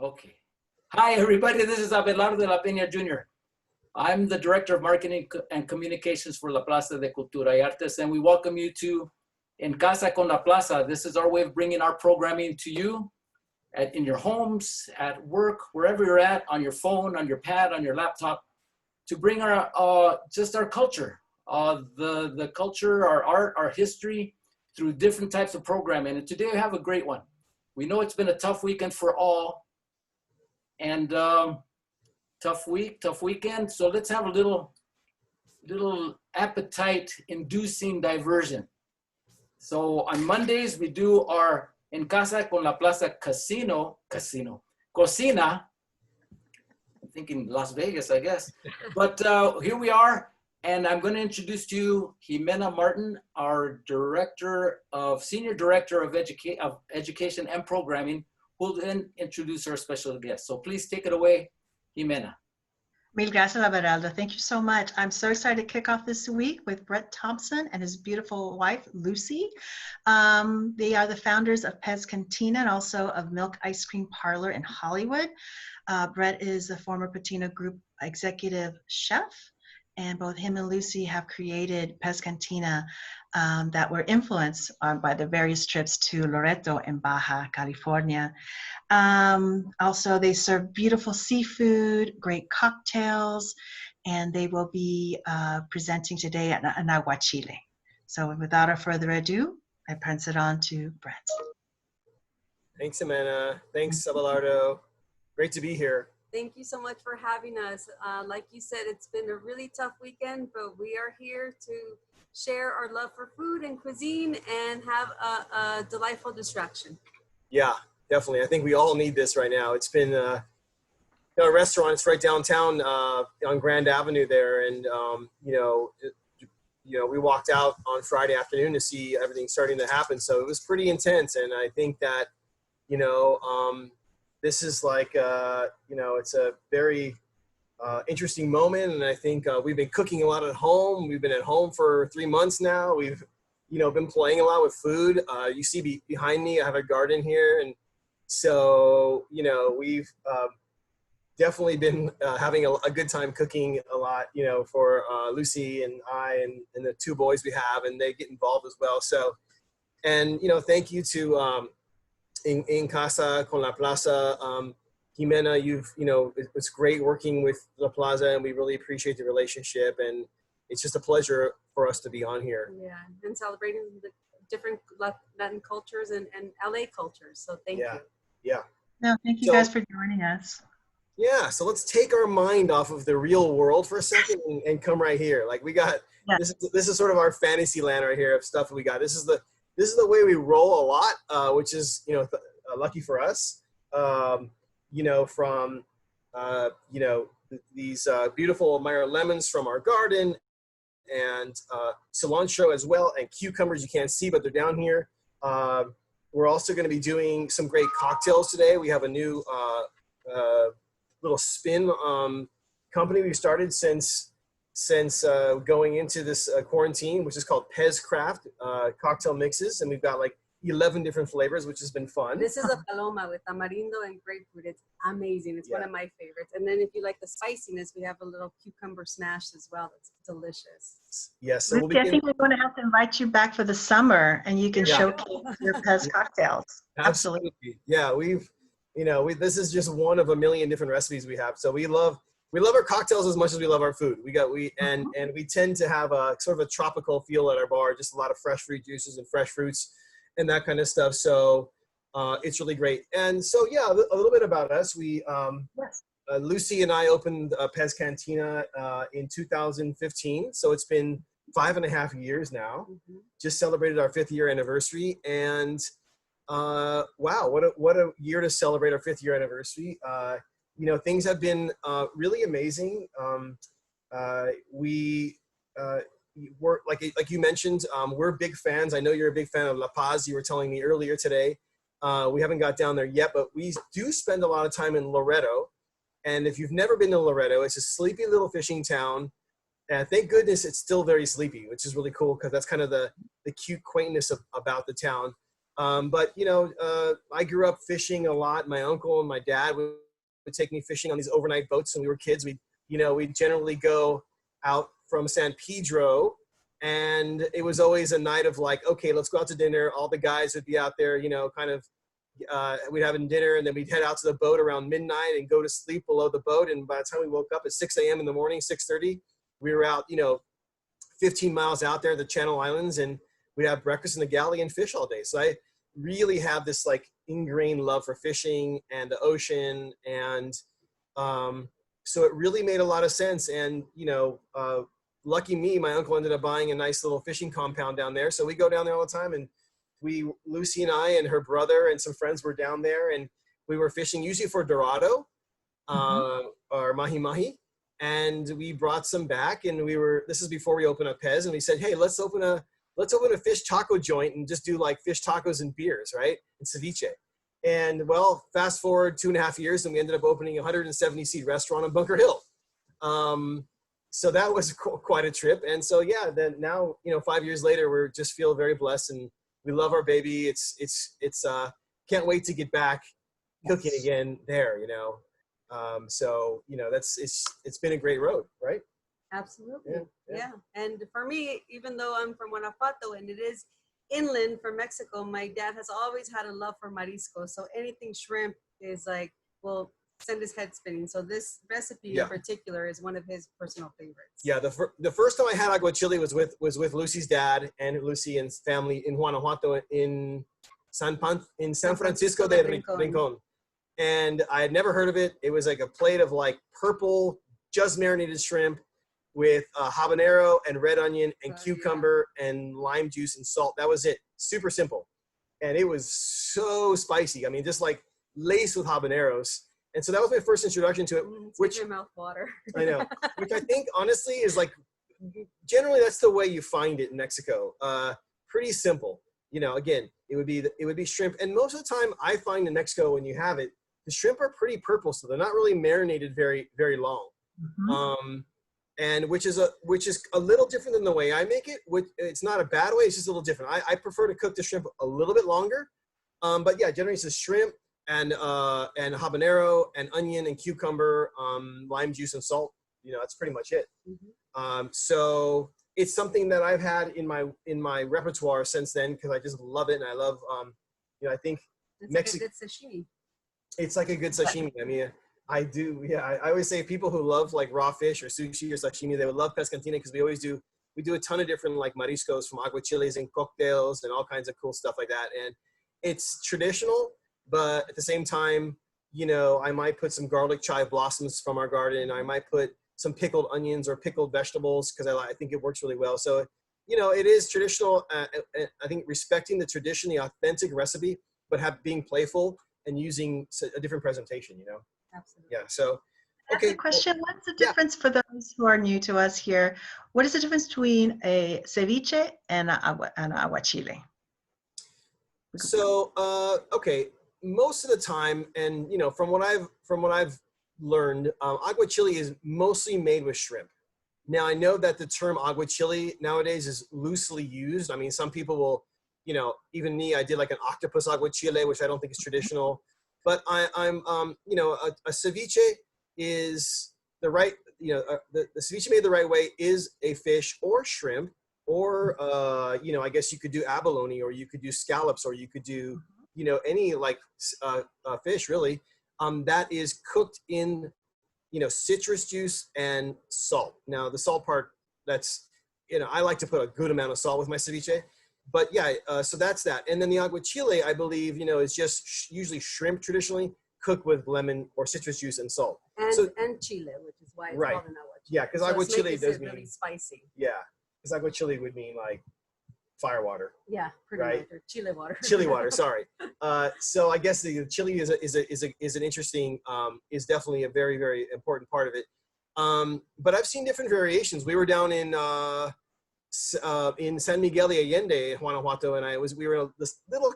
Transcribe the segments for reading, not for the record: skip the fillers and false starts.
Okay. Hi, everybody. This is Abelardo de la Peña Jr. I'm the Director of Marketing and Communications for La Plaza de Cultura y Artes, and we welcome you to En Casa con la Plaza. This is our way of bringing our programming to you in your homes, at work, wherever you're at, on your phone, on your pad, on your laptop, to bring our just our culture, the culture, our art, our history through different types of programming. And today we have a great one. We know it's been a tough weekend for all, and tough weekend. So let's have a little appetite-inducing diversion. So on Mondays, we do our En Casa con la Plaza Cocina. I'm thinking Las Vegas, I guess. But here we are, and I'm going to introduce to you Jimena Martin, our Senior Director of Education and Programming, who will then introduce our special guest. So please take it away, Jimena. Mil gracias, Abelardo. Thank you so much. I'm so excited to kick off this week with Bret Thompson and his beautiful wife, Lucy. They are the founders of Pez Cantina and also of Milk Ice Cream Parlor in Hollywood. Bret is a former Patina Group executive chef, and both him and Lucy have created Pez Cantina that were influenced by the various trips to Loreto in Baja California. Also, they serve beautiful seafood, great cocktails, and they will be presenting today at an Aguachile. So without further ado, I pass it on to Bret. Thanks, Jimena. Thanks, Abelardo. Great to be here. Thank you so much for having us. Like you said, it's been a really tough weekend, but we are here to share our love for food and cuisine and have a delightful distraction. Yeah, definitely. I think we all need this right now. It's been a restaurant. It's right downtown on Grand Avenue there, and we walked out on Friday afternoon to see everything starting to happen. So it was pretty intense, and I think that this is like, it's a very interesting moment. And I think we've been cooking a lot at home. We've been at home for 3 months now. We've, been playing a lot with food. You see behind me, I have a garden here. And so, we've definitely been having a good time cooking a lot, for Lucy and I and the 2 boys we have, and they get involved as well. So, and, thank you to, En Casa con la Plaza, Jimena, it's great working with La Plaza, and we really appreciate the relationship, and it's just a pleasure for us to be on here. Yeah, and celebrating the different Latin cultures and LA cultures. So thank you. Yeah. No, thank you guys for joining us. Yeah, so let's take our mind off of the real world for a second and come right here. Like we got, this is sort of our fantasy land right here of stuff we got. This is the way we roll a lot, which is, lucky for us, from, these beautiful Meyer lemons from our garden, and cilantro as well, and cucumbers you can't see, but they're down here. We're also going to be doing some great cocktails today. We have a new little spin company we started since going into this quarantine, which is called Pez Craft cocktail mixes, and we've got like 11 different flavors, which has been fun. This is a paloma with tamarindo and grapefruit. It's amazing. It's one of my favorites. And then if you like the spiciness, we have a little cucumber smash as well. It's delicious. Yes. So Lucy, I think we're going to have to invite you back for the summer, and you can showcase your Pez cocktails. Absolutely. Yeah, this is just one of a million different recipes we have. So we love our cocktails as much as we love our food. And we tend to have a sort of a tropical feel at our bar, just a lot of fresh fruit juices and fresh fruits and that kind of stuff. So it's really great. And so, a little bit about us. We, Lucy and I opened Pez Cantina in 2015. So it's been 5.5 years now. Mm-hmm. Just celebrated our 5th year anniversary. And wow, what a year to celebrate our 5th year anniversary. Things have been really amazing. We're like you mentioned, we're big fans. I know you're a big fan of La Paz. You were telling me earlier today. We haven't got down there yet, but we do spend a lot of time in Loreto. And if you've never been to Loreto, it's a sleepy little fishing town. And thank goodness it's still very sleepy, which is really cool because that's kind of the cute quaintness about the town. But I grew up fishing a lot. My uncle and my dad would take me fishing on these overnight boats when we were kids. We'd generally go out from San Pedro, and it was always a night of like, okay, let's go out to dinner. All the guys would be out there, we'd have dinner, and then we'd head out to the boat around midnight and go to sleep below the boat. And by the time we woke up at 6 a.m. in the morning, 6:30, we were out, 15 miles out there, the Channel Islands, and we'd have breakfast in the galley and fish all day. So I really have this like ingrained love for fishing and the ocean. And so it really made a lot of sense. And, lucky me, my uncle ended up buying a nice little fishing compound down there. So we go down there all the time, and Lucy and I and her brother and some friends were down there, and we were fishing usually for dorado or mahi-mahi. And we brought some back, and this is before we opened up Pez, and we said, hey, let's open a fish taco joint and just do like fish tacos and beers, right? And ceviche. And well, fast forward 2.5 years, and we ended up opening a 170-seat restaurant on Bunker Hill. So that was quite a trip. And so, yeah, then now, 5 years later, we just feel very blessed, and we love our baby. It's can't wait to get back cooking again there, So, it's been a great road, right? Absolutely. Yeah. And for me, even though I'm from Guanajuato and it is inland from Mexico, my dad has always had a love for marisco. So anything shrimp is like, will send his head spinning. So this recipe in particular is one of his personal favorites. Yeah. The first time I had aguachile was with Lucy's dad and Lucy and family in Guanajuato in San Francisco de Rincon. And I had never heard of it. It was like a plate of like purple, just marinated shrimp with habanero and red onion and cucumber and lime juice and salt. That was it. Super simple. And it was so spicy. I mean, just like laced with habaneros. And so that was my first introduction to it. Which your mouth water. I know. Which I think honestly is like, generally that's the way you find it in Mexico. Pretty simple. Again, it would be shrimp. And most of the time I find in Mexico when you have it, the shrimp are pretty purple, so they're not really marinated very, very long. And which is a little different than the way I make it. It's not a bad way, it's just a little different. I prefer to cook the shrimp a little bit longer. But yeah, generally it's a shrimp and habanero and onion and cucumber, lime juice and salt. That's pretty much it. So it's something that I've had in my repertoire since then because I just love it, and I love I think Mexico. It's a good sashimi. It's like a good sashimi. I mean, I do. Yeah, I always say people who love like raw fish or sushi or sashimi, they would love Pez Cantina because we do a ton of different like mariscos from aguachiles and cocktails and all kinds of cool stuff like that. And it's traditional, but at the same time, I might put some garlic chive blossoms from our garden. I might put some pickled onions or pickled vegetables because I think it works really well. So, it is traditional. I think respecting the tradition, the authentic recipe, but being playful and using a different presentation, Absolutely. Yeah. So, okay. That's a question. What's the difference for those who are new to us here? What is the difference between a ceviche and an aguachile? So, okay. Most of the time, and from what I've learned, aguachile is mostly made with shrimp. Now, I know that the term aguachile nowadays is loosely used. I mean, some people will, even me, I did like an octopus aguachile, which I don't think is traditional. But I'm a ceviche is the right, the ceviche made the right way is a fish or shrimp, or, I guess you could do abalone, or you could do scallops, or you could do, any like fish really, that is cooked in, citrus juice and salt. Now the salt part, that's, I like to put a good amount of salt with my ceviche. But yeah, so that's that. And then the aguachile, I believe, is just usually shrimp traditionally cooked with lemon or citrus juice and salt. And chile, which is why it's called an aguachile. Yeah, because aguachile does mean really spicy. Yeah, because aguachile would mean like fire water. Yeah, pretty much. Or chile water. Chili water, sorry. So I guess the chili is an interesting, is definitely a very, very important part of it. But I've seen different variations. We were down in San Miguel de Allende, Guanajuato, and we were in this little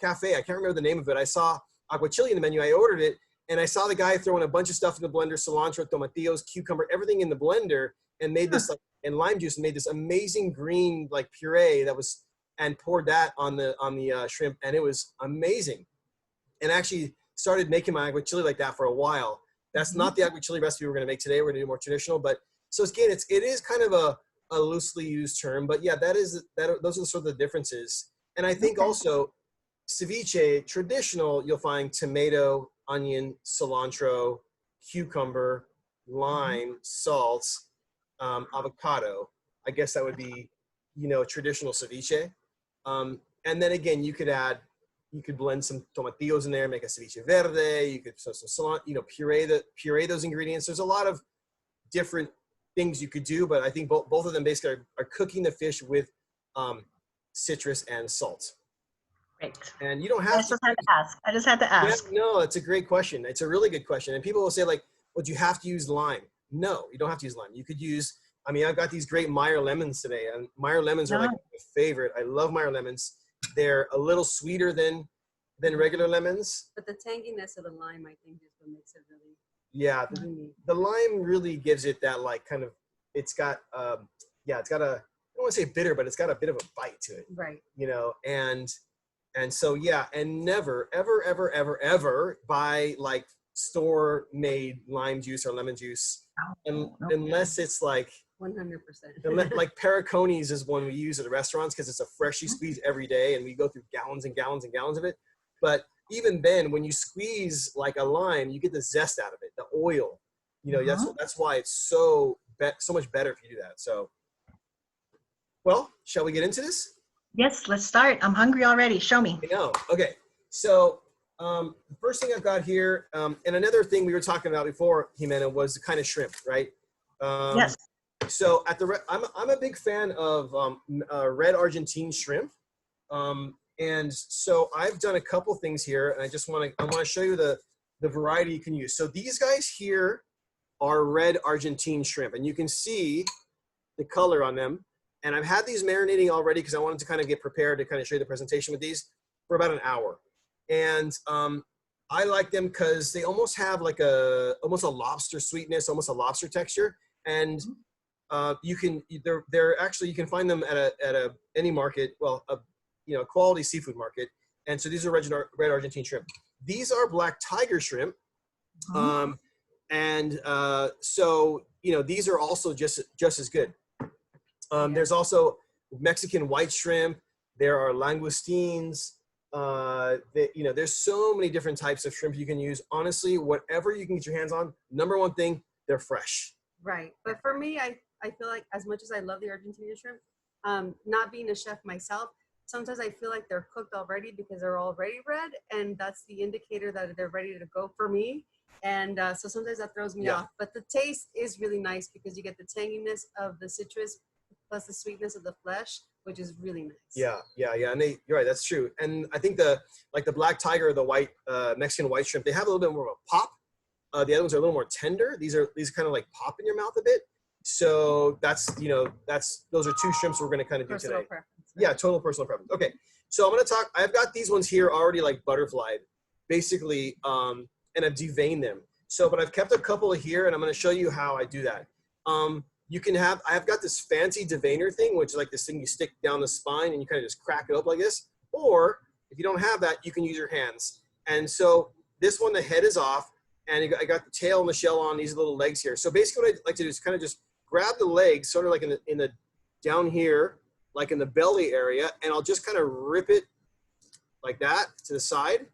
cafe. I can't remember the name of it. I saw aguachile in the menu. I ordered it, and I saw the guy throwing a bunch of stuff in the blender: cilantro, tomatillos, cucumber, everything in the blender, and made this and lime juice, and made this amazing green like puree that was and poured that on the shrimp, and it was amazing. And actually started making my aguachile like that for a while. That's not the aguachile recipe we're going to make today. We're going to do more traditional, but so again, it is kind of a loosely used term, but yeah, those are the sort of the differences. And I think also ceviche, traditional, you'll find tomato, onion, cilantro, cucumber, lime, salt, avocado. I guess that would be, traditional ceviche. And then again, you could blend some tomatillos in there, make a ceviche verde. You could some cilantro, puree those ingredients. There's a lot of different things you could do, but I think both of them basically are cooking the fish with citrus and salt. Great. And you don't have to. I just had to ask. Yeah, no, it's a great question. It's a really good question. And people will say like, well, do you have to use lime? No, you don't have to use lime. You could use, I've got these great Meyer lemons today, and Meyer lemons are like my favorite. I love Meyer lemons. They're a little sweeter than regular lemons. But the tanginess of the lime, I think, is what makes it really. Yeah, the lime really gives it that like kind of, it's got I don't want to say bitter, but it's got a bit of a bite to it. Right. And so, yeah, and never, ever, ever, ever, ever buy like store-made lime juice or lemon juice, unless it's like 100%. Like Periconi's is one we use at the restaurants because it's a freshly squeezed every day, and we go through gallons and gallons and gallons of it. But even then, when you squeeze like a lime, you get the zest out of it, the oil. That's why it's so much better if you do that. So, well, shall we get into this? Yes, let's start. I'm hungry already. Show me. I know. Okay. So the first thing I've got here, and another thing we were talking about before, Jimena, was the kind of shrimp, right? Yes. So I'm a big fan of red Argentine shrimp, and so I've done a couple things here, and I want to show you the variety you can use. So these guys here are red Argentine shrimp, and you can see the color on them. And I've had these marinating already because I wanted to kind of get prepared to kind of show you the presentation with these for about an hour. And I like them because they almost have like almost a lobster sweetness, almost a lobster texture. And you can find them at any market, a quality seafood market. And so these are red Argentine shrimp. These are black tiger shrimp. So these are also just as good. There's also Mexican white shrimp. There are langoustines. There's so many different types of shrimp you can use. Honestly, whatever you can get your hands on, number one thing, they're fresh. Right. But for me, I feel like as much as I love the Argentine shrimp, not being a chef myself, sometimes I feel like they're cooked already because they're already red, and that's the indicator that they're ready to go for me. And so sometimes that throws me off. But the taste is really nice because you get the tanginess of the citrus plus the sweetness of the flesh, which is really nice. Yeah. And you're right, that's true. And I think the black tiger or the white Mexican white shrimp, they have a little bit more of a pop. The other ones are a little more tender. These kind of like pop in your mouth a bit. So those are two shrimps we're going to kind of do personal today. Preference, right? Yeah, total personal preference. Okay, so I'm going to talk. I've got these ones here already like butterflied, basically, and I've deveined them. So, but I've kept a couple of here, and I'm going to show you how I do that. I've got this fancy deveiner thing, which is like this thing you stick down the spine and you kind of just crack it up like this. Or if you don't have that, you can use your hands. And so this one, the head is off, and I got the tail and the shell on these little legs here. So basically what I like to do is kind of just grab the legs, sort of like in the down here, like in the belly area, and I'll just kind of rip it like that to the side.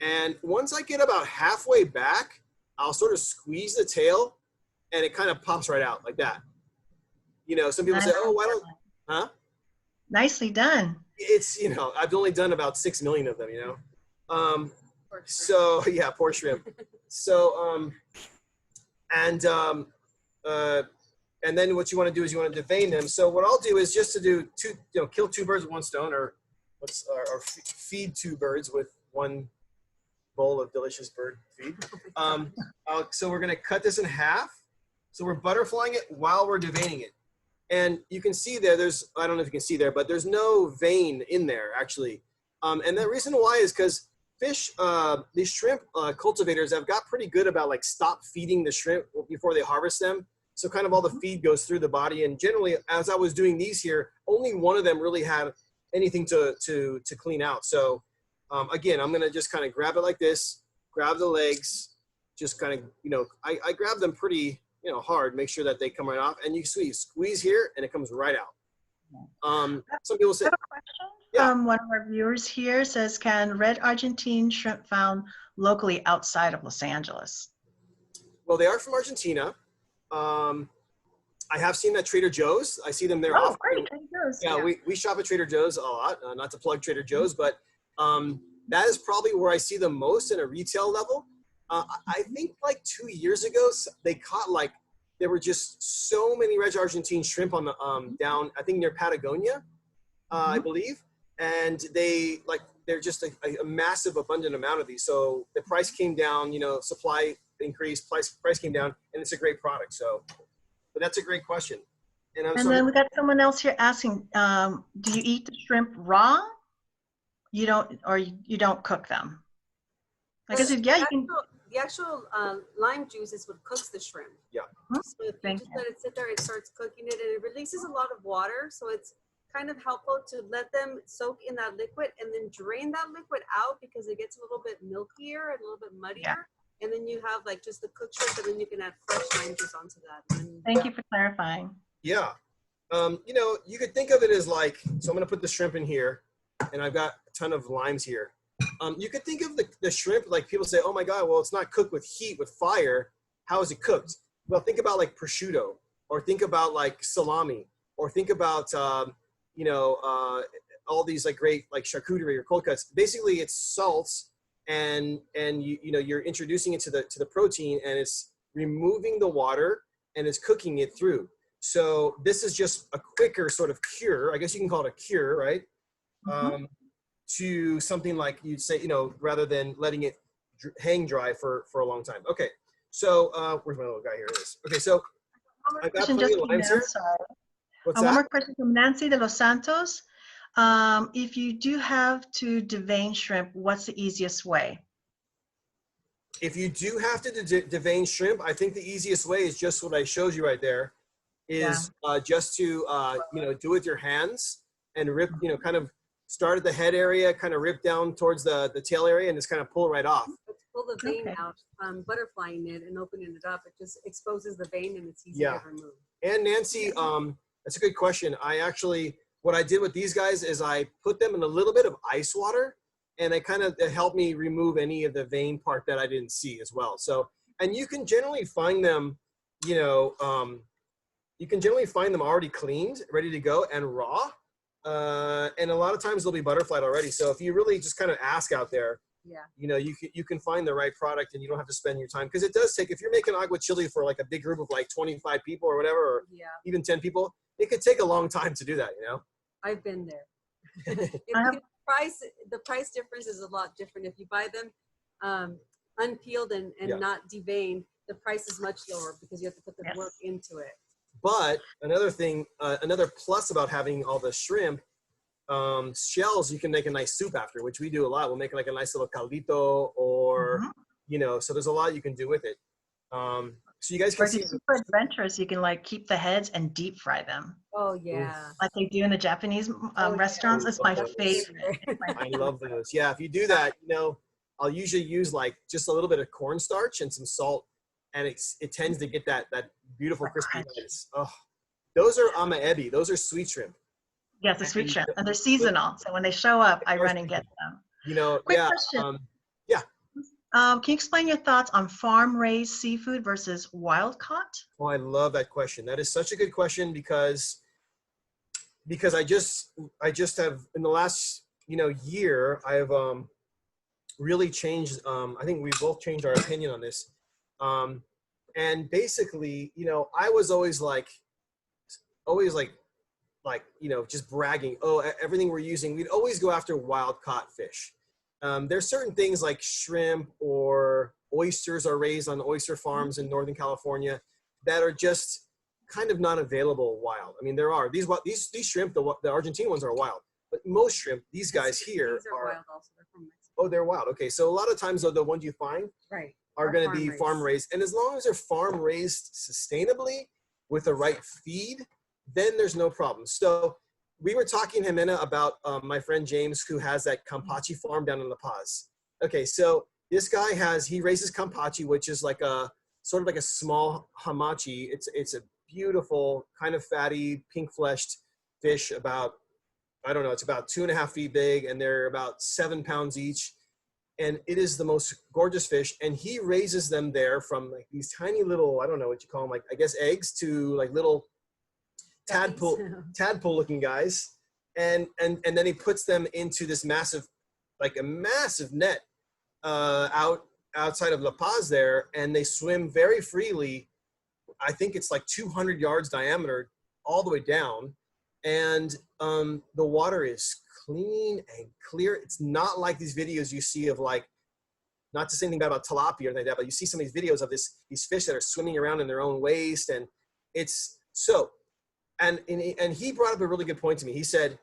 And once I get about halfway back, I'll sort of squeeze the tail, and it kind of pops right out like that. Some people say, oh, why don't, huh? Nicely done. It's, I've only done about 6 million of them, So, yeah, poor shrimp. So, and then what you want to do is you want to devein them. So what I'll do is just to do kill two birds with one stone, or feed two birds with one bowl of delicious bird feed. So we're going to cut this in half. So we're butterflying it while we're deveining it. And you can see there, I don't know if you can see there, but there's no vein in there actually. And the reason why is because these shrimp cultivators have got pretty good about like stop feeding the shrimp before they harvest them. So kind of all the feed goes through the body. And generally, as I was doing these here, only one of them really had anything to clean out. So again, I'm gonna just kind of grab it like this, grab the legs, just kind of, you know, I grab them pretty, you know, hard, make sure that they come right off, and you squeeze here and it comes right out. Some people say, I have a question from one of our viewers here. Says, can red Argentine shrimp found locally outside of Los Angeles? well, they are from Argentina. I have seen at Trader Joe's. I see them there Oh, often. great. Trader Joe's. Yeah, we shop at Trader Joe's a lot. Not to plug Trader Joe's, but that is probably where I see them most in a retail level. I think like 2 years ago, they caught like, there were just so many red Argentine shrimp on the down, I think near Patagonia, I believe. And they're just a massive abundant amount of these. So the price came down, you know, supply increased, price came down, and it's a great product. So, but that's a great question. And then we got someone else here asking, do you eat the shrimp raw? You don't, or you don't cook them? I guess, yeah, you can. The actual lime juice is what cooks the shrimp. Yeah. So if you just let it sit there, it starts cooking it, and it releases a lot of water. So it's kind of helpful to let them soak in that liquid and then drain that liquid out, because it gets a little bit milkier and a little bit muddier. Yeah. And then you have like just the cooked shrimp, and then you can add fresh lime juice onto that. And Thank you for clarifying. Yeah. You know, you could think of it as like, so I'm going to put the shrimp in here, and I've got a ton of limes here. You could think of the shrimp, like people say, oh my God, well, it's not cooked with heat, with fire. How is it cooked? Well, think about like prosciutto, or think about like salami, or think about, you know, all these like great like charcuterie or cold cuts. Basically, it's salts, and you know, you're introducing it to the protein, and it's removing the water and it's cooking it through. So this is just a quicker sort of cure. I guess you can call it a cure, right? To something like you'd say, you know, rather than letting it hang dry for a long time. Okay, so where's my little guy? Here it is. Okay, so I've got plenty of limes here. What's that? One more question from Nancy de Los Santos. If you do have to devein shrimp, what's the easiest way? If you do have to devein shrimp, I think the easiest way is just what I showed you right there. Is just to you know, do it with your hands and rip, you know, kind of start at the head area, kind of rip down towards the tail area, and just kind of pull it right off. pull the vein out, butterflying it and opening it up. It just exposes the vein, and it's easy to remove. And Nancy, that's a good question. I actually, what I did with these guys is I put them in a little bit of ice water, and it kind of helped me remove any of the vein part that I didn't see as well. So, and you can generally find them, you know, you can generally find them already cleaned, ready to go, and raw. And a lot of times they'll be butterflied already. So if you really just kind of ask out there, you know, you can find the right product, and you don't have to spend your time. Because it does take, if you're making aguachile for like a big group of like 25 people or whatever, or even 10 people, it could take a long time to do that, you know? I've been there. The price difference is a lot different. If you buy them unpeeled and not deveined, the price is much lower because you have to put the work into it. But another thing, another plus about having all the shrimp shells, you can make a nice soup after, which we do a lot. We'll make like a nice little caldito, or you know, so there's a lot you can do with it. So you guys can see. Super adventurous. You can like keep the heads and deep fry them. Oh yeah, like they do in the Japanese restaurants. That's my favorite. I love those. Yeah, if you do that, you know, I'll usually use like just a little bit of cornstarch and some salt, and it tends to get that beautiful crispiness. Oh, those are amaebi. Those are sweet shrimp. Yes, the sweet shrimp, and they're seasonal. So when they show up, I run and get them. You know, Quick question. Can you explain your thoughts on farm-raised seafood versus wild-caught? Oh, I love that question. That is such a good question because I just have, in the last, you know, year, I've really changed. I think we both changed our opinion on this. And basically, you know, I was always like, you know, just bragging, oh, everything we're using, we'd always go after wild caught fish. There's certain things like shrimp or oysters are raised on oyster farms in Northern California that are just kind of not available wild. I mean, there are these shrimp, the Argentine ones are wild, but most shrimp, these guys here are wild also. They're from Mexico. Oh, they're wild. Okay. So a lot of times though, the ones you find are going to be farm raised. And as long as they're farm raised sustainably with the right feed, then there's no problem. So we were talking, Jimena, about my friend James, who has that Campachi farm down in La Paz. Okay, so this guy he raises Campachi, which is like a sort of like a small hamachi. It's a beautiful, kind of fatty, pink fleshed fish. About, I don't know, it's about 2.5 feet big, and they're about 7 pounds each. And it is the most gorgeous fish. And he raises them there from like these tiny little, I don't know what you call them, like I guess eggs, to like little tadpole looking guys. And then he puts them into this massive, like a massive net outside of La Paz there, and they swim very freely. I think it's like 200 yards diameter all the way down. And the water is clean and clear. It's not like these videos you see of, like, not to say anything bad about tilapia or anything like that, but you see some of these videos of these fish that are swimming around in their own waste. And it's so, and he brought up a really good point to me. He said,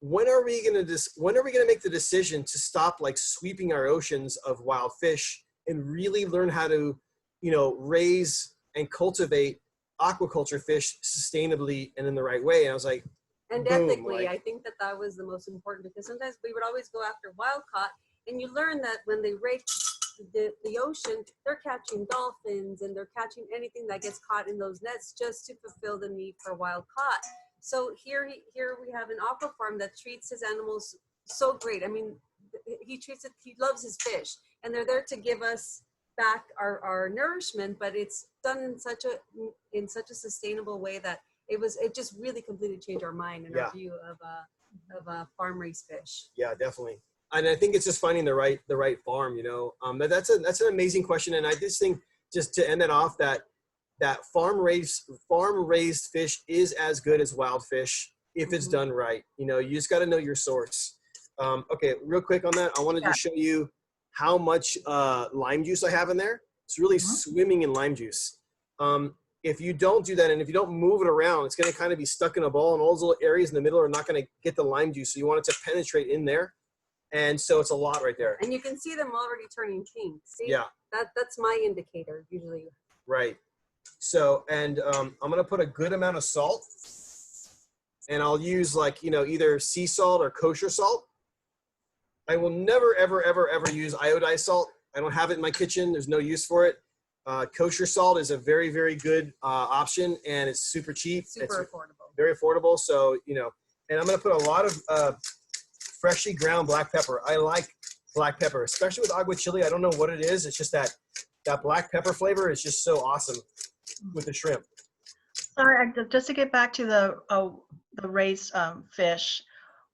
when are we going to make the decision to stop like sweeping our oceans of wild fish and really learn how to, raise and cultivate aquaculture fish sustainably and in the right way? And I was like, and boom, ethically, I think that was the most important, because sometimes we would always go after wild caught, and you learn that when they rape the ocean, they're catching dolphins and they're catching anything that gets caught in those nets just to fulfill the need for wild caught. So here we have an aqua farm that treats his animals so great. I mean, he loves his fish, and they're there to give us back our nourishment, but it's done in such a sustainable way that it just really completely changed our mind and our view of farm raised fish. Yeah, definitely. And I think it's just finding the right farm, but that's an amazing question. And I just think, just to end it off, that farm raised fish is as good as wild fish if it's done right. You just got to know your source. Okay, real quick on that, I wanted to show you how much lime juice I have in there. It's really swimming in lime juice. If you don't do that, and if you don't move it around, it's going to kind of be stuck in a ball, and all those little areas in the middle are not going to get the lime juice. So you want it to penetrate in there. And so it's a lot right there. And you can see them already turning pink. See? Yeah. That's my indicator usually. Right. So, and I'm going to put a good amount of salt, and I'll use either sea salt or kosher salt. I will never, ever, ever, ever use iodized salt. I don't have it in my kitchen. There's no use for it. Kosher salt is a very, very good option, and it's super cheap. It's affordable. Very affordable. So, and I'm going to put a lot of freshly ground black pepper. I like black pepper, especially with aguachile. I don't know what it is. It's just that black pepper flavor is just so awesome with the shrimp. Sorry, just to get back to the raised fish,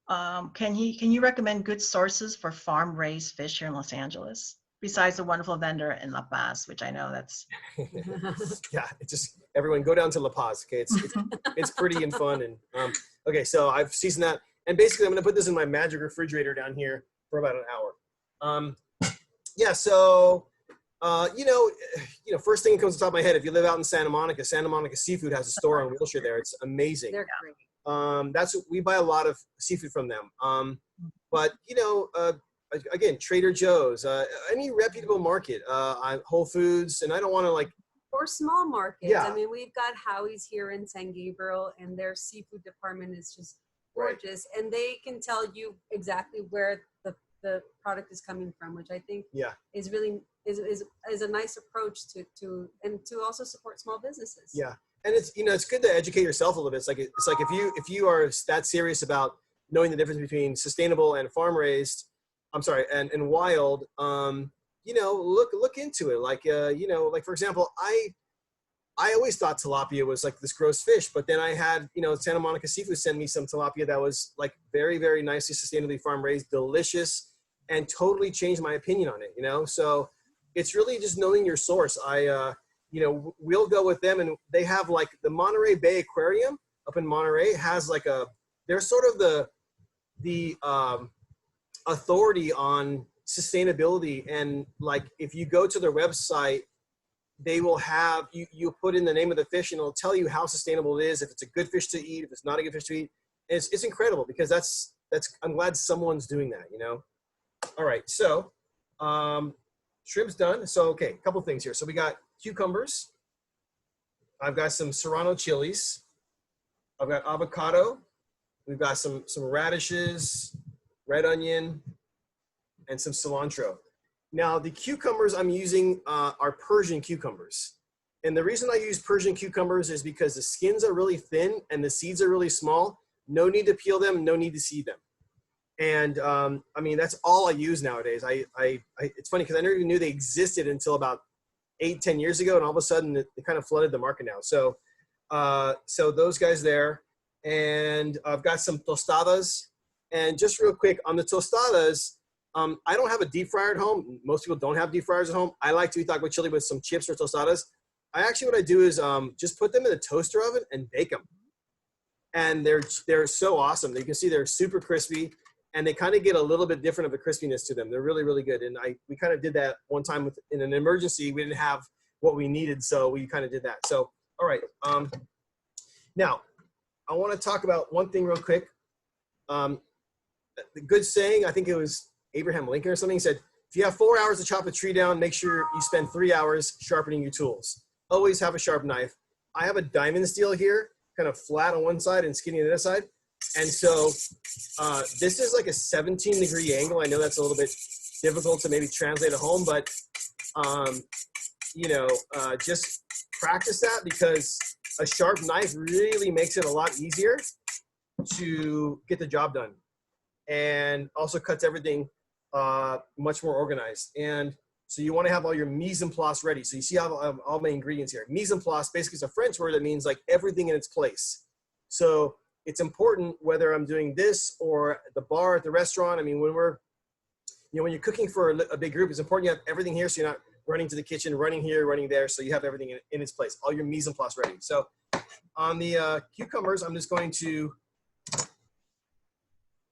can you recommend good sources for farm raised fish here in Los Angeles, besides the wonderful vendor in La Paz, which I know that's yeah, it's just everyone go down to La Paz. Okay, it's pretty and fun. And okay, so I've seasoned that. And basically, I'm going to put this in my magic refrigerator down here for about an hour. Yeah, so, first thing that comes to the top of my head, if you live out in Santa Monica Seafood has a store on Wilshire there. It's amazing. They're great. We buy a lot of seafood from them. But, again, Trader Joe's, any reputable market, Whole Foods, and I don't want to or small markets. Yeah. I mean, we've got Howie's here in San Gabriel, and their seafood department is just gorgeous, and they can tell you exactly where the product is coming from, which I think is really is a nice approach to also support small businesses. Yeah, and it's good to educate yourself a little bit. It's like if you are that serious about knowing the difference between sustainable and farm raised, and wild, look into it. Like for example, I always thought tilapia was like this gross fish, but then I had, Santa Monica Seafood send me some tilapia that was like very, very nicely sustainably farm raised, delicious, and totally changed my opinion on it, So it's really just knowing your source. We'll go with them, and they have like the Monterey Bay Aquarium up in Monterey has they're sort of the authority on sustainability. And like, if you go to their website, they will have you put in the name of the fish, and it'll tell you how sustainable it is, if it's a good fish to eat, if it's not a good fish to eat. It's incredible, because that's I'm glad someone's doing that, All right, so shrimp's done. So okay, a couple things here. So we got cucumbers. I've got some serrano chilies. I've got avocado. We've got some radishes, red onion, and some cilantro. Now the cucumbers I'm using are Persian cucumbers. And the reason I use Persian cucumbers is because the skins are really thin and the seeds are really small. No need to peel them, no need to seed them. And I mean, that's all I use nowadays. It's funny because I never even knew they existed until about 8-10 years ago, and all of a sudden they kind of flooded the market now. So so those guys there, and I've got some tostadas. And just real quick on the tostadas, I don't have a deep fryer at home. Most people don't have deep fryers at home. I like to eat aguachile with some chips or tostadas. What I do is just put them in the toaster oven and bake them. And they're so awesome. You can see they're super crispy, and they kind of get a little bit different of a crispiness to them. They're really, really good. And we kind of did that one time in an emergency. We didn't have what we needed, so we kind of did that. So, all right. Now, I want to talk about one thing real quick. The good saying, I think it was Abraham Lincoln or something, said, if you have 4 hours to chop a tree down, make sure you spend 3 hours sharpening your tools. Always have a sharp knife. I have a diamond steel here, kind of flat on one side and skinny on the other side. And so this is like a 17-degree angle. I know that's a little bit difficult to maybe translate at home, but just practice that, because a sharp knife really makes it a lot easier to get the job done, and also cuts everything much more organized. And so you want to have all your mise en place ready. So you see all my ingredients here. Mise en place basically is a French word that means like everything in its place. So it's important whether I'm doing this or at the bar, at the restaurant. I mean, when when you're cooking for a big group, it's important you have everything here, so you're not running to the kitchen, running here, running there. So you have everything in its place, all your mise en place ready. So on the cucumbers, I'm just going to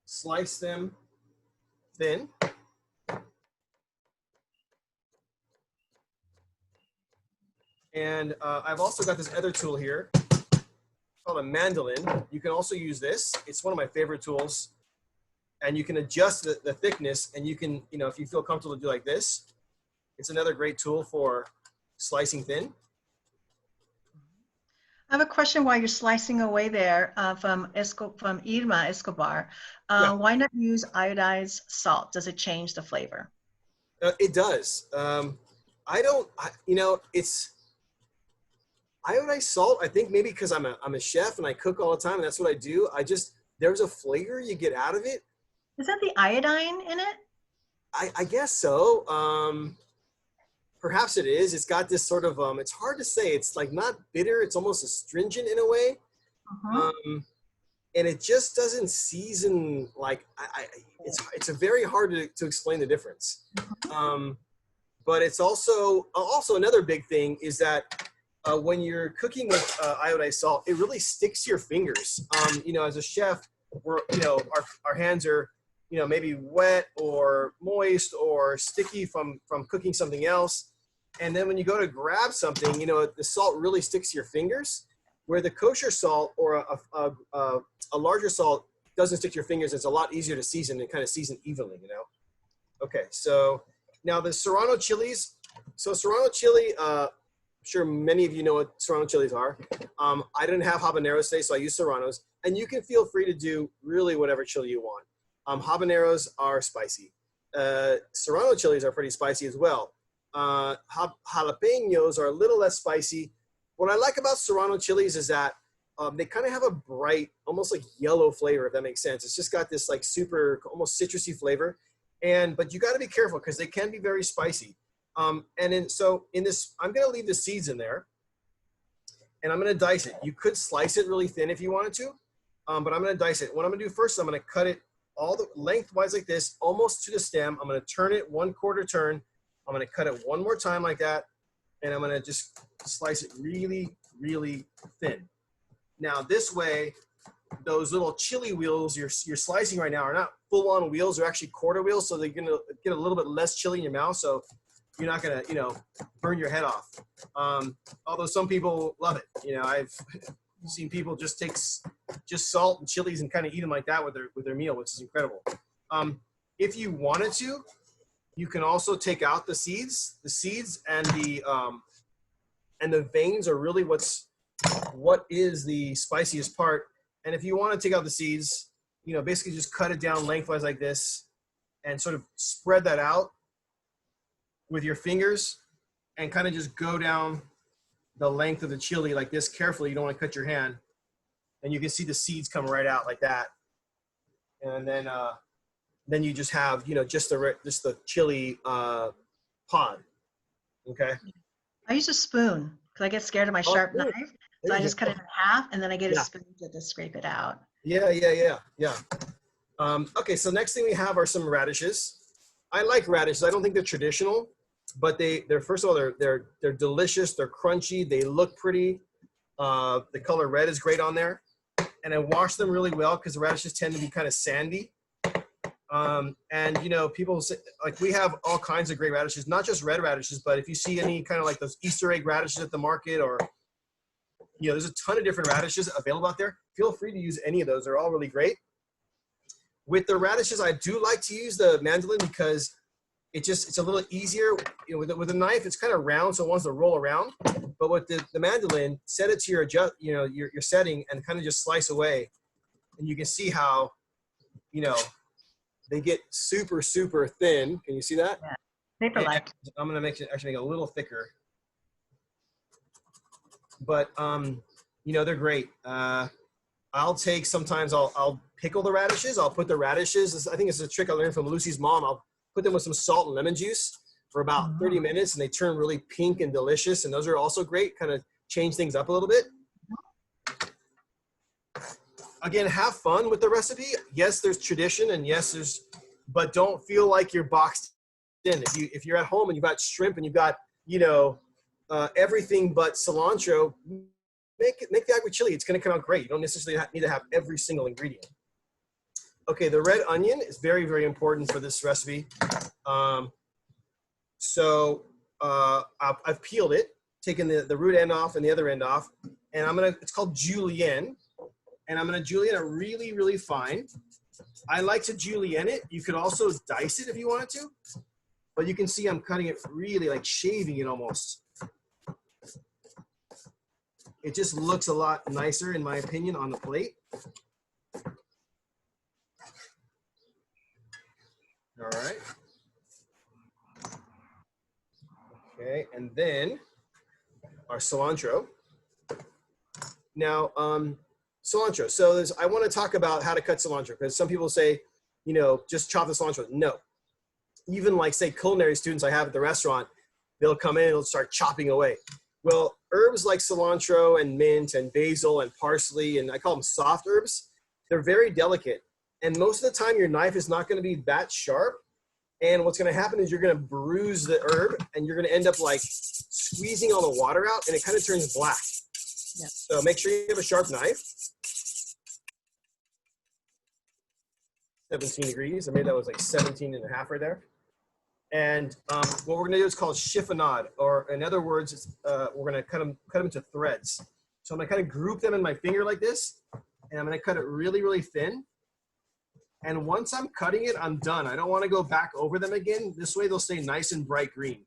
slice them thin. And I've also got this other tool here called a mandolin. You can also use this. It's one of my favorite tools. And you can adjust the thickness, and you can, if you feel comfortable to do like this, it's another great tool for slicing thin. I have a question while you're slicing away there from Irma Escobar. Yeah. Why not use iodized salt? Does it change the flavor? It does. It's iodized salt. I think maybe because I'm a chef and I cook all the time and that's what I do. There's a flavor you get out of it. Is that the iodine in it? I guess so. Perhaps it is. It's got this sort of, it's hard to say. It's like not bitter. It's almost astringent in a way. And it just doesn't season like, it's a very hard to explain the difference. But it's also another big thing is that when you're cooking with iodized salt, it really sticks to your fingers. As a chef, our hands are, maybe wet or moist or sticky from cooking something else. And then when you go to grab something, the salt really sticks to your fingers, where the kosher salt or a larger salt doesn't stick to your fingers. It's a lot easier to season and kind of season evenly, Okay, so now the serrano chilies. So serrano chili, I'm sure many of you know what serrano chilies are. I didn't have habaneros today, so I used serranos. And you can feel free to do really whatever chili you want. Habaneros are spicy. Serrano chilies are pretty spicy as well. Jalapenos are a little less spicy. What I like about serrano chilies is that they kind of have a bright, almost like yellow flavor, if that makes sense. It's just got this like super, almost citrusy flavor. But you got to be careful because they can be very spicy. So in this, I'm going to leave the seeds in there, and I'm going to dice it. You could slice it really thin if you wanted to, but I'm going to dice it. What I'm going to do first, I'm going to cut it all the lengthwise like this, almost to the stem. I'm going to turn it 1/4 turn. I'm going to cut it one more time like that, and I'm going to just slice it really, really thin. Now this way, those little chili wheels you're slicing right now are not full-on wheels. They're actually quarter wheels, so they're going to get a little bit less chili in your mouth, so you're not going to, burn your head off. Although some people love it. I've seen people just take just salt and chilies and kind of eat them like that with their meal, which is incredible. If you wanted to, you can also take out the seeds. The seeds and the veins are really what is the spiciest part. And if you want to take out the seeds, you know, basically just cut it down lengthwise like this and sort of spread that out with your fingers and kind of just go down the length of the chili like this carefully. You don't want to cut your hand. And you can see the seeds come right out like that. And then you just have, you know, just the chili pod. Okay. I use a spoon because I get scared of my sharp good. knife. So I just cut it in half and then I get a spoon to just scrape it out. Yeah. Okay, so next thing we have are some radishes. I like radishes. I don't think they're traditional, but they're first of all, they're delicious. They're crunchy. They look pretty. The color red is great on there. And I wash them really well because the radishes tend to be kind of sandy. And you know, people say, like, we have all kinds of great radishes, not just red radishes, but if you see any kind of like those Easter egg radishes at the market, or, you know, there's a ton of different radishes available out there. Feel free to use any of those. They're all really great. With the radishes, I do like to use the mandolin because it's a little easier. You know, with a knife, it's kind of round, so it wants to roll around. But with the mandolin, set it to your setting and kind of just slice away. And you can see how, you know, they get super, super thin. Can you see that? Yeah. Paper-like. I'm going to actually make it a little thicker. But, you know, they're great. Sometimes I'll pickle the radishes. I'll put the radishes. I think it's a trick I learned from Lucy's mom. I'll put them with some salt and lemon juice for about 30 minutes, and they turn really pink and delicious. And those are also great, kind of change things up a little bit. Again, have fun with the recipe. Yes, there's tradition, and yes, but don't feel like you're boxed in. If you're at home and you've got shrimp and you've got, you know, everything but cilantro, make the aguachile. It's going to come out great. You don't necessarily need to have every single ingredient. Okay, the red onion is very, very important for this recipe. So I've peeled it, taken the root end off and the other end off, and it's called julienne, and I'm gonna julienne it really, really fine. I like to julienne it. You could also dice it if you wanted to, but you can see I'm cutting it really, like shaving it almost. It just looks a lot nicer, in my opinion, on the plate. All right. Okay, and then our cilantro. Now, cilantro. So I want to talk about how to cut cilantro, because some people say, you know, just chop the cilantro. No. Even like, say, culinary students I have at the restaurant, they'll come in and they'll start chopping away. Well, herbs like cilantro and mint and basil and parsley, and I call them soft herbs, they're very delicate. And most of the time, your knife is not going to be that sharp. And what's going to happen is you're going to bruise the herb, and you're going to end up like squeezing all the water out, and it kind of turns black. Yep. So make sure you have a sharp knife. 17 degrees. I made that was like 17 and a half right there. And what we're going to do is called chiffonade, or in other words, we're going to cut them into threads. So I'm going to kind of group them in my finger like this, and I'm going to cut it really, really thin. And once I'm cutting it, I'm done. I don't want to go back over them again. This way they'll stay nice and bright green.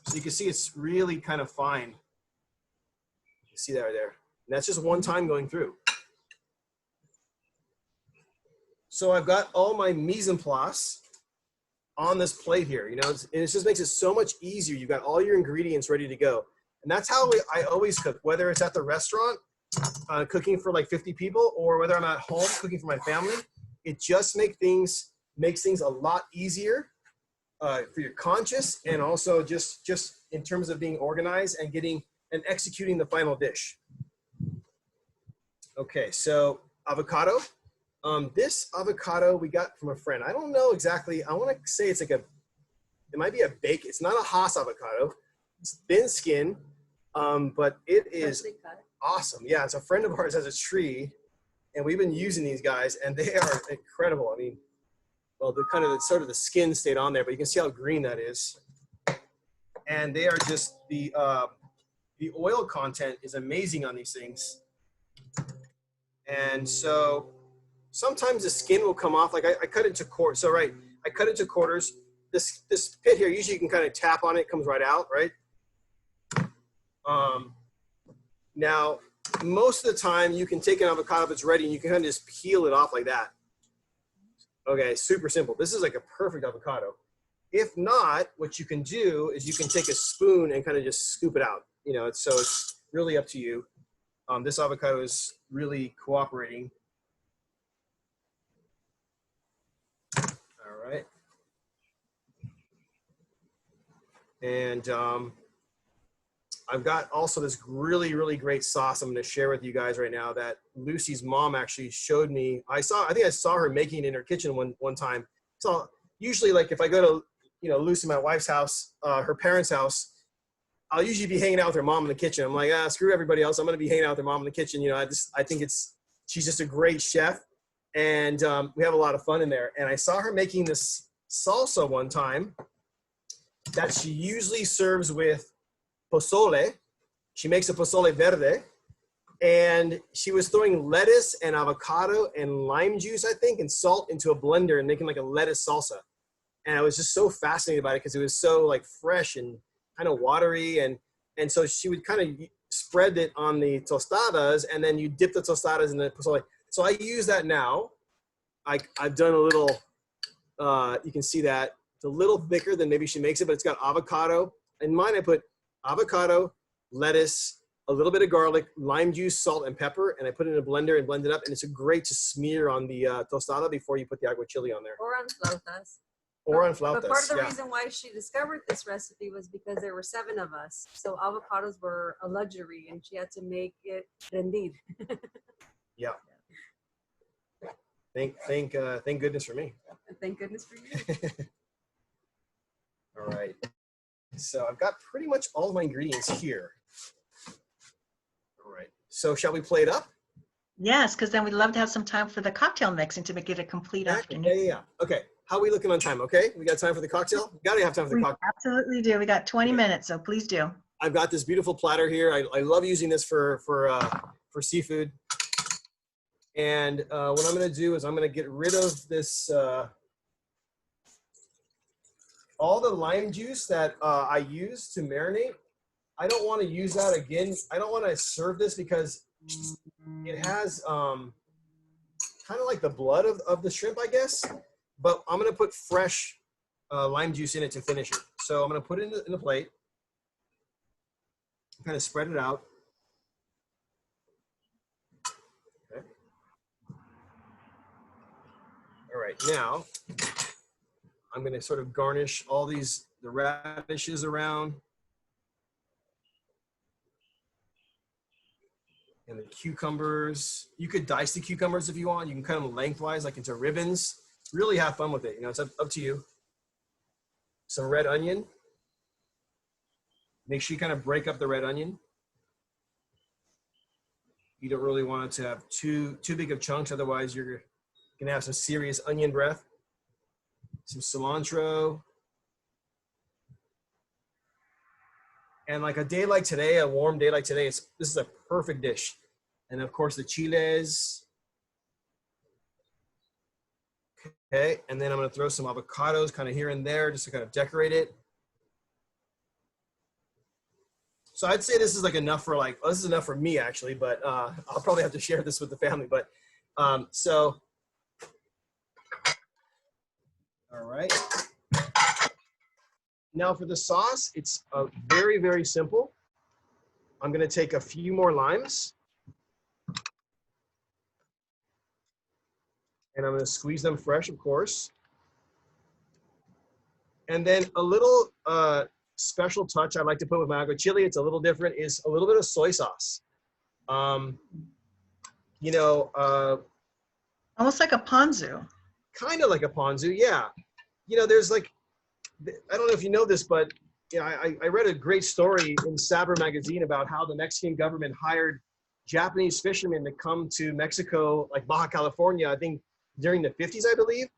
So you can see it's really kind of fine. You see that right there. And that's just one time going through. So I've got all my mise en place on this plate here, you know, and it just makes it so much easier. You've got all your ingredients ready to go. And that's how I always cook, whether it's at the restaurant, cooking for like 50 people, or whether I'm at home cooking for my family. It just makes things a lot easier for your conscience, and also just in terms of being organized and getting and executing the final dish. Okay, so avocado. This avocado we got from a friend. I don't know exactly. I want to say it's like it might be a bake. It's not a Haas avocado. It's thin skin, but it is awesome. Yeah, it's a friend of ours has a tree, and we've been using these guys, and they are incredible. I mean, well, sort of the skin stayed on there, but you can see how green that is. And they are just the oil content is amazing on these things. And so sometimes the skin will come off. Like I cut it into quarters. So right, I cut it into quarters. This pit here, usually you can kind of tap on it, comes right out, right? Now, most of the time you can take an avocado if it's ready and you can kind of just peel it off like that. Okay, super simple. This is like a perfect avocado. If not, what you can do is you can take a spoon and kind of just scoop it out. You know, so it's really up to you. This avocado is really cooperating. All right. And I've got also this really, really great sauce I'm going to share with you guys right now that Lucy's mom actually showed me. I think I saw her making it in her kitchen one time. So usually, like if I go to, Lucy, my wife's house, her parents' house, I'll usually be hanging out with her mom in the kitchen. I'm like, screw everybody else. I'm going to be hanging out with her mom in the kitchen. I think she's just a great chef, and we have a lot of fun in there. And I saw her making this salsa one time that she usually serves with pozole. She makes a pozole verde, and she was throwing lettuce and avocado and lime juice, I think, and salt into a blender and making like a lettuce salsa. And I was just so fascinated by it because it was so like fresh and kind of watery, and so she would kind of spread it on the tostadas, and then you dip the tostadas in the pozole. So I use that now. I've done a little. You can see that it's a little thicker than maybe she makes it, but it's got avocado. In mine, I put avocado, lettuce, a little bit of garlic, lime juice, salt, and pepper, and I put it in a blender and blend it up. And it's great to smear on the tostada before you put the aguachile on there. Or on flautas. Or on flautas. But part of the reason why she discovered this recipe was because there were 7 of us. So avocados were a luxury, and she had to make it rendir. Yeah. Thank goodness for me. Thank goodness for you. All right. So I've got pretty much all of my ingredients here. All right. So shall we plate up? Yes, because then we'd love to have some time for the cocktail mixing to make it a complete afternoon. Yeah. Okay. How are we looking on time? Okay. We got time for the cocktail? We gotta have time for the cocktail. Absolutely do. We got 20 minutes, so please do. I've got this beautiful platter here. I love using this for seafood. And what I'm going to do is I'm going to get rid of this, all the lime juice that I used to marinate. I don't want to use that again. I don't want to serve this because it has kind of like the blood of the shrimp, I guess. But I'm going to put fresh lime juice in it to finish it. So I'm going to put it in the plate, kind of spread it out. Okay. All right, now I'm going to sort of garnish all the radishes around. And the cucumbers. You could dice the cucumbers if you want. You can cut them lengthwise, like into ribbons. Really have fun with it. It's up to you. Some red onion. Make sure you kind of break up the red onion. You don't really want it to have too big of chunks, otherwise you're gonna have some serious onion breath. Some cilantro. And like a day like today, a warm day like today, this is a perfect dish. And of course the chiles. Okay, and then I'm gonna throw some avocados kind of here and there just to kind of decorate it. So I'd say this is like enough for this is enough for me actually, but I'll probably have to share this with the family. But so, all right. Now for the sauce, it's very, very simple. I'm gonna take a few more limes. And I'm gonna squeeze them fresh, of course. And then a little special touch I like to put with my aguachile, it's a little different, is a little bit of soy sauce. Almost like a ponzu. Kind of like a ponzu, yeah. There's like, I don't know if you know this, but I read a great story in Saber magazine about how the Mexican government hired Japanese fishermen to come to Mexico, like Baja California, I think during the 50s, I believe,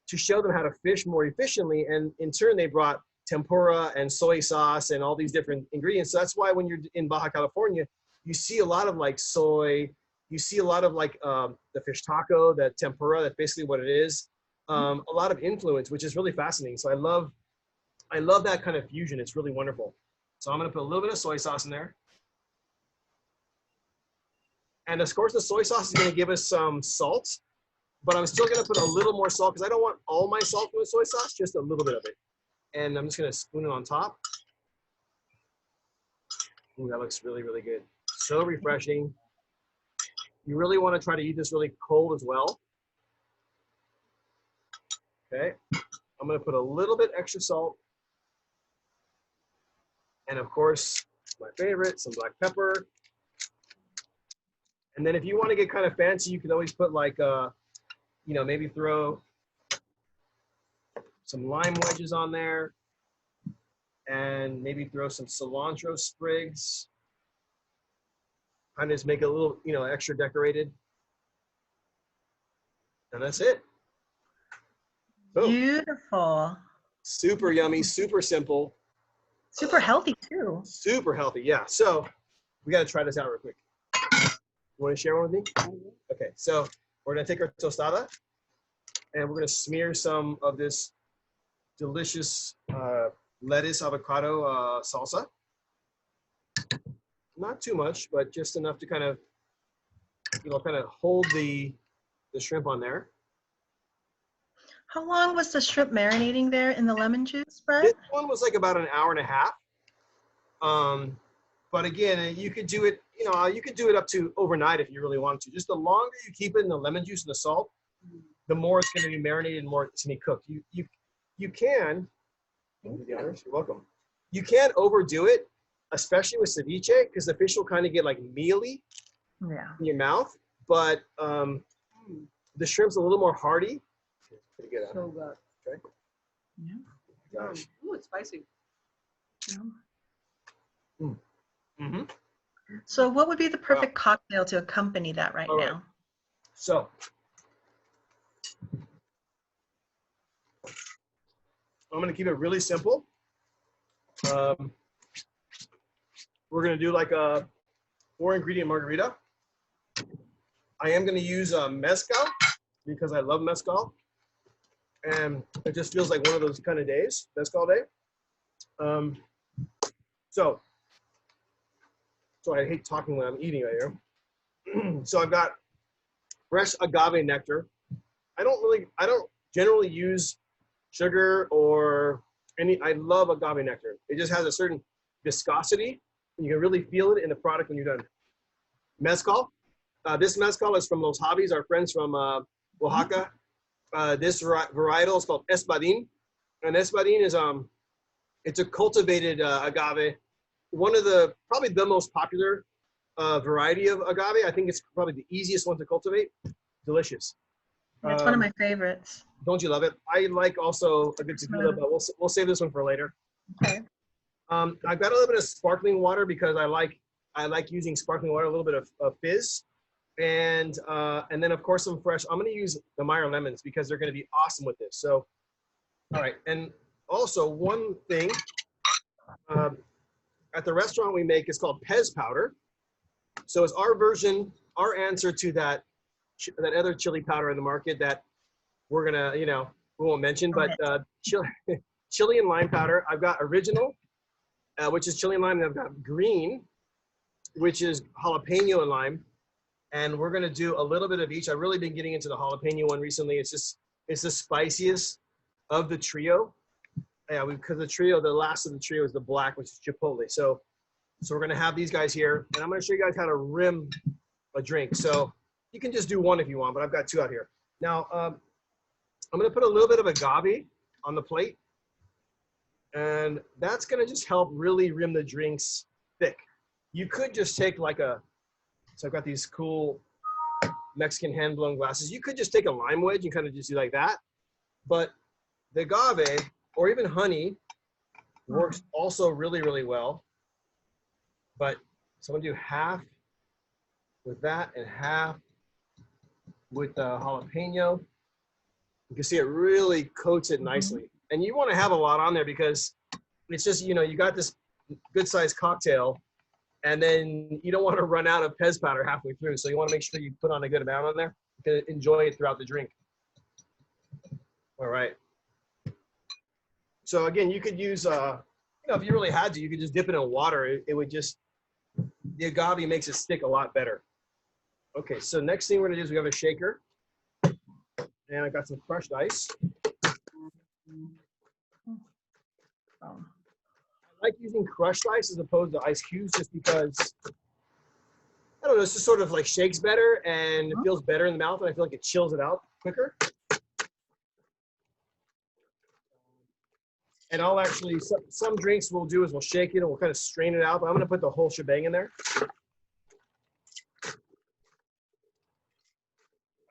to show them how to fish more efficiently. And in turn, they brought tempura and soy sauce and all these different ingredients. So that's why when you're in Baja California, you see a lot of like soy, you see a lot of like the fish taco, the tempura, that's basically what it is. A lot of influence, which is really fascinating. So I love that kind of fusion. It's really wonderful. So I'm gonna put a little bit of soy sauce in there. And of course, the soy sauce is going to give us some salt, but I'm still going to put a little more salt because I don't want all my salt in the soy sauce, just a little bit of it. And I'm just going to spoon it on top. Ooh, that looks really, really good. So refreshing. You really want to try to eat this really cold as well. Okay. I'm going to put a little bit extra salt. And of course, my favorite, some black pepper. And then if you want to get kind of fancy, you can always put like, you know, maybe throw some lime wedges on there. And maybe throw some cilantro sprigs. Kind of just make it a little, you know, extra decorated. And that's it. Boom. Beautiful. Super yummy, super simple. Super healthy too. Super healthy, yeah. So we got to try this out real quick. You want to share one with me? Okay, so we're going to take our tostada and we're going to smear some of this delicious lettuce avocado salsa. Not too much, but just enough to kind of, you know, kind of hold the shrimp on there. How long was the shrimp marinating there in the lemon juice, Brett? This one was like about an hour and a half. But again, you could do it, you know, you could do it up to overnight if you really want to. Just the longer you keep it in the lemon juice and the salt, the more it's going to be marinated and more it's going to be cooked. You can, you're welcome. You can't overdo it, especially with ceviche, because the fish will kind of get like mealy in your mouth. But the shrimp's a little more hearty. Pretty good. So good. Okay. Yeah. Gosh. Ooh, it's spicy. Mm-hmm. So what would be the perfect cocktail to accompany that right now? So I'm going to keep it really simple. We're going to do like a 4-ingredient margarita. I am going to use mezcal because I love mezcal. And it just feels like one of those kind of days, mezcal day. So I hate talking when I'm eating right here. So I've got fresh agave nectar. I don't generally use sugar or I love agave nectar. It just has a certain viscosity. And you can really feel it in the product when you're done. Mezcal. This mezcal is from Los Javis, our friends from Oaxaca. This varietal is called Espadín. And Espadín is, it's a cultivated agave. One of probably the most popular variety of agave. I think it's probably the easiest one to cultivate. Delicious. It's one of my favorites. Don't you love it? I like also a good tequila, but we'll save this one for later. Okay. I've got a little bit of sparkling water because I like using sparkling water, a little bit of fizz. And then of course some fresh. I'm going to use the Meyer lemons because they're going to be awesome with this. So, all right. And also one thing at the restaurant we make is called Pez Powder. So it's our version, our answer to that other chili powder in the market that we're gonna, you know, we won't mention, but chili and lime powder. I've got original, which is chili and lime, and I've got green, which is jalapeno and lime. And we're gonna do a little bit of each. I've really been getting into the jalapeno one recently. It's the spiciest of the trio. Yeah, because the trio, the last of the trio is the black, which is chipotle. So we're gonna have these guys here, and I'm gonna show you guys how to rim a drink. So you can just do one if you want, but I've got two out here. Now, I'm gonna put a little bit of agave on the plate, and that's gonna just help really rim the drinks thick. You could just take like so I've got these cool Mexican hand-blown glasses. You could just take a lime wedge and kind of just do like that. But the agave, or even honey, works also really, really well. But so I'm gonna do half with that and half with the jalapeno. You can see it really coats it nicely. And you want to have a lot on there because it's just, you know, you got this good sized cocktail and then you don't want to run out of Pez powder halfway through. So you want to make sure you put on a good amount on there. You can enjoy it throughout the drink. All right. So again, you could use, you know, if you really had to, you could just dip it in water. It would just, the agave makes it stick a lot better. Okay, so next thing we're gonna do is we have a shaker. And I got some crushed ice. Oh. I like using crushed ice as opposed to ice cubes just because, I don't know, it's just sort of like shakes better and it feels better in the mouth and I feel like it chills it out quicker. And I'll actually, some drinks we'll do is we'll shake it and we'll kind of strain it out, but I'm gonna put the whole shebang in there.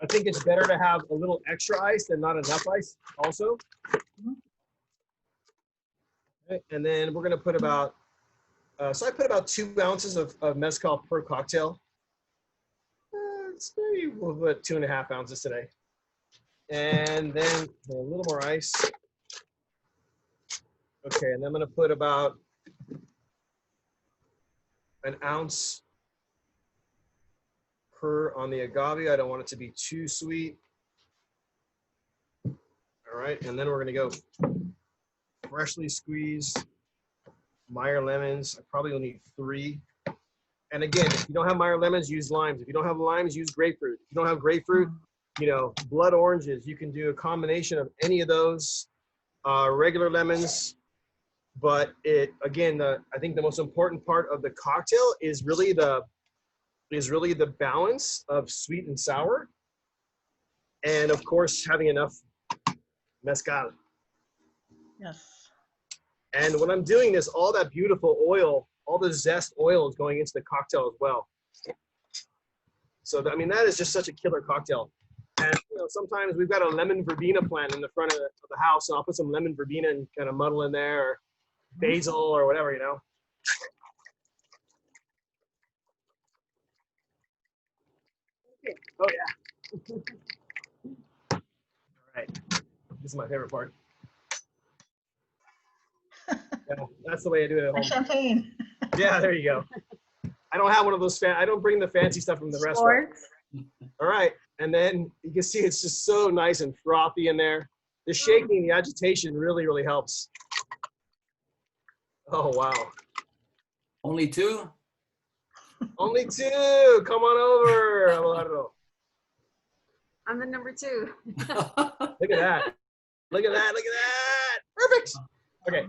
I think it's better to have a little extra ice than not enough ice also. Okay, and then we're gonna put about, so I put about 2 ounces of mezcal per cocktail. It's maybe we'll put 2.5 ounces today. And then a little more ice. Okay, and I'm gonna put about 1 ounce per on the agave. I don't want it to be too sweet. All right, and then we're gonna go freshly squeezed Meyer lemons. I probably will need 3. And again, if you don't have Meyer lemons, use limes. If you don't have limes, use grapefruit. If you don't have grapefruit, you know, blood oranges. You can do a combination of any of those, regular lemons. But it, again, I think the most important part of the cocktail is really the balance of sweet and sour, and of course having enough mezcal. Yes. And when I'm doing this, all that beautiful oil, all the zest oil is going into the cocktail as well. So I mean, that is just such a killer cocktail. And you know, sometimes we've got a lemon verbena plant in the front of the house, and I'll put some lemon verbena and kind of muddle in there, or basil or whatever, you know. Oh yeah. All right. This is my favorite part. Yeah, that's the way I do it at home. Champagne. Yeah, there you go. I don't have one of those I don't bring the fancy stuff from the restaurant. All right, and then you can see it's just so nice and frothy in there. The shaking, the agitation really, really helps. Oh wow. Only 2? Only 2. Come on over, Eduardo. I'm the number 2. Look at that. Look at that. Look at that. Perfect. Okay.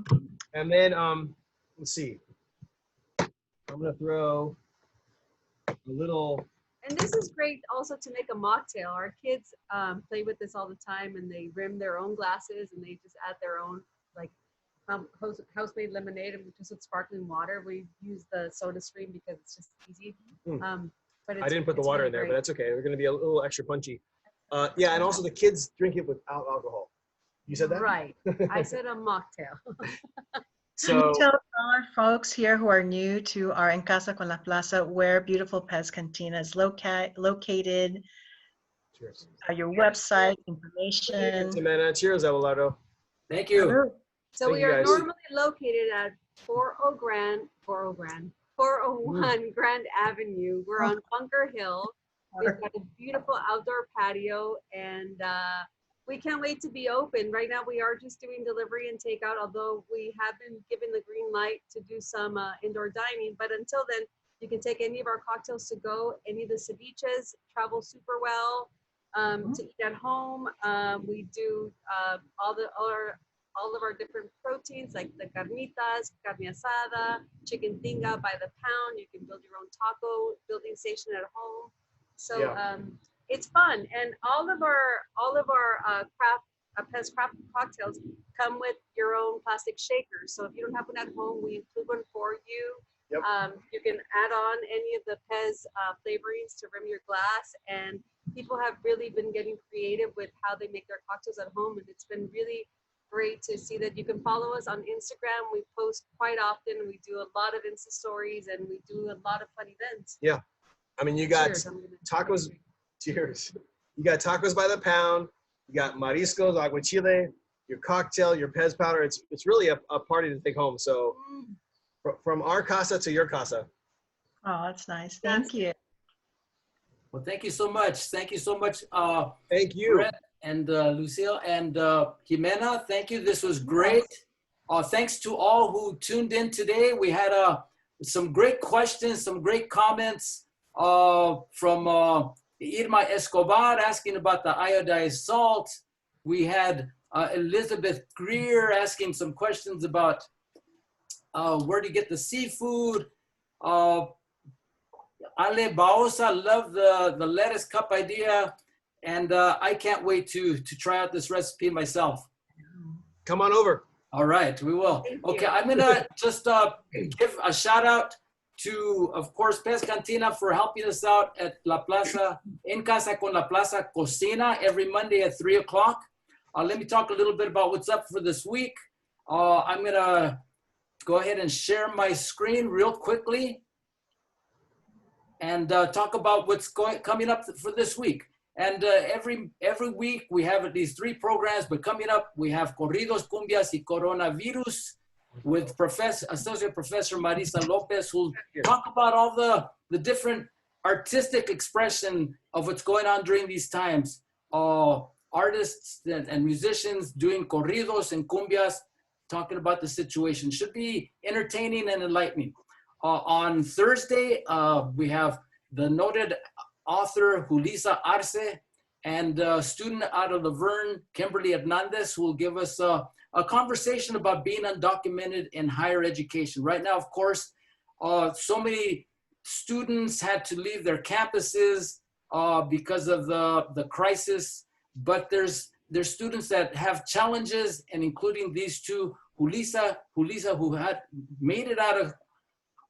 And then let's see. I'm gonna throw a little. And this is great also to make a mocktail. Our kids play with this all the time, and they rim their own glasses, and they just add their own like house-made lemonade, just with sparkling water. We use the soda stream because it's just easy. But I didn't put the water really in there, great. but that's okay. We're gonna be a little extra punchy. Yeah, and also the kids drink it without alcohol. You said that? Right. I said a mocktail. So Tell our folks here who are new to our En Casa con la Plaza where beautiful Pez Cantina is located, cheers. Your website, information. Jimena, cheers, Abelardo. Thank you. So Thank we you, are guys. normally located at 401 Grand Avenue. We're on Bunker Hill. We've got a beautiful outdoor patio, and we can't wait to be open. Right now, we are just doing delivery and takeout, although we have been given the green light to do some indoor dining. But until then, you can take any of our cocktails to go. Any of the ceviches travel super well to eat at home. We do all of our different proteins, like the carnitas, carne asada, chicken tinga by the pound. You can build your own taco building station at home. So it's fun, and all of our Pez craft cocktails come with your own plastic shakers. So if you don't have one at home, we include one for you. Yep. You can add on any of the Pez flavorings to rim your glass, and people have really been getting creative with how they make their cocktails at home, and it's been really great to see that. You can follow us on Instagram. We post quite often. We do a lot of Insta stories, and we do a lot of fun events. Yeah, I mean, you got Cheers. tacos. Cheers. You got tacos by the pound. You got mariscos, aguachile, your cocktail, your Pez powder. It's really a party to take home. So from our casa to your casa. Oh, that's nice. Thank you. Well, thank you so much. Thank you so much, Thank you. Bret and Lucille and Jimena. Thank you. This was great. Thanks to all who tuned in today. We had some great questions, some great comments. from Irma Escobar asking about the iodized salt. We had Elizabeth Greer asking some questions about where to get the seafood. Ale Baosa loved the lettuce cup idea, and I can't wait to try out this recipe myself. Come on over. All right, we will. Okay, I'm gonna just give a shout out to, of course, Pez Cantina for helping us out at La Plaza, En Casa con La Plaza Cocina every Monday at 3 o'clock. Let me talk a little bit about what's up for this week. I'm gonna go ahead and share my screen real quickly and talk about what's coming up for this week. And every week we have at least 3 programs, but coming up we have Corridos, Cumbias, y Coronavirus with Associate Professor Marisa Lopez, who'll talk about all the different artistic expression of what's going on during these times. Artists and musicians doing corridos and cumbias, talking about the situation. Should be entertaining and enlightening. On Thursday, we have the noted author Julissa Arce and a student out of Laverne, Kimberly Hernandez, who will give us a conversation about being undocumented in higher education. Right now, of course, so many students had to leave their campuses because of the crisis, but there's students that have challenges, and including these two, Julissa who had made it out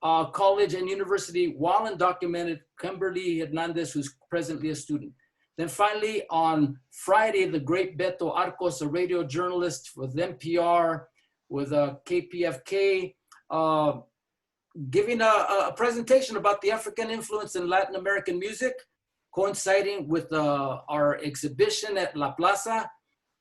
of college and university while undocumented, Kimberly Hernandez, who's presently a student. Then finally, on Friday, the great Beto Arcos, a radio journalist with NPR, with KPFK, giving a presentation about the African influence in Latin American music, coinciding with our exhibition at La Plaza,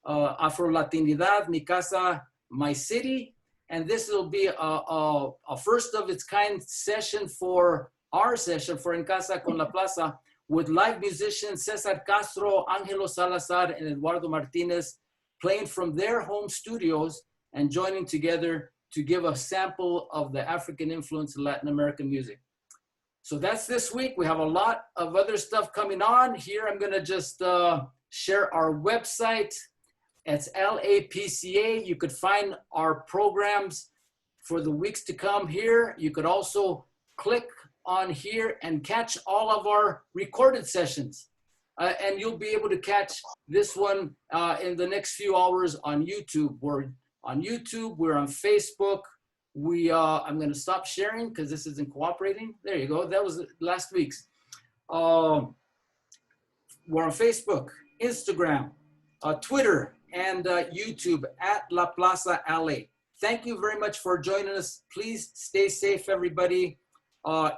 Afro-Latinidad, Mi Casa, My City. And this will be a first of its kind session for our session for En Casa con La Plaza, with live musicians Cesar Castro, Angelo Salazar, and Eduardo Martinez playing from their home studios and joining together to give a sample of the African influence in Latin American music. So that's this week. We have a lot of other stuff coming on. Here I'm gonna just share our website. It's LAPCA. You could find our programs for the weeks to come here. You could also click on here and catch all of our recorded sessions. And you'll be able to catch this one in the next few hours on YouTube. We're on YouTube, we're on Facebook. I'm gonna stop sharing because this isn't cooperating. There you go, that was last week's. We're on Facebook, Instagram, Twitter, and YouTube at La Plaza LA. Thank you very much for joining us. Please stay safe, everybody.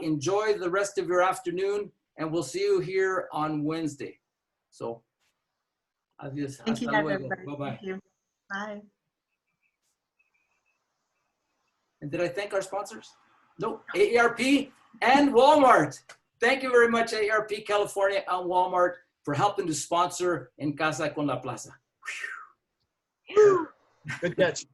Enjoy the rest of your afternoon, and we'll see you here on Wednesday. So, adios. Thank you, everybody. Bye-bye. Thank you. Bye. And did I thank our sponsors? No, AARP and Walmart. Thank you very much, AARP California and Walmart, for helping to sponsor En Casa con La Plaza. Good catch.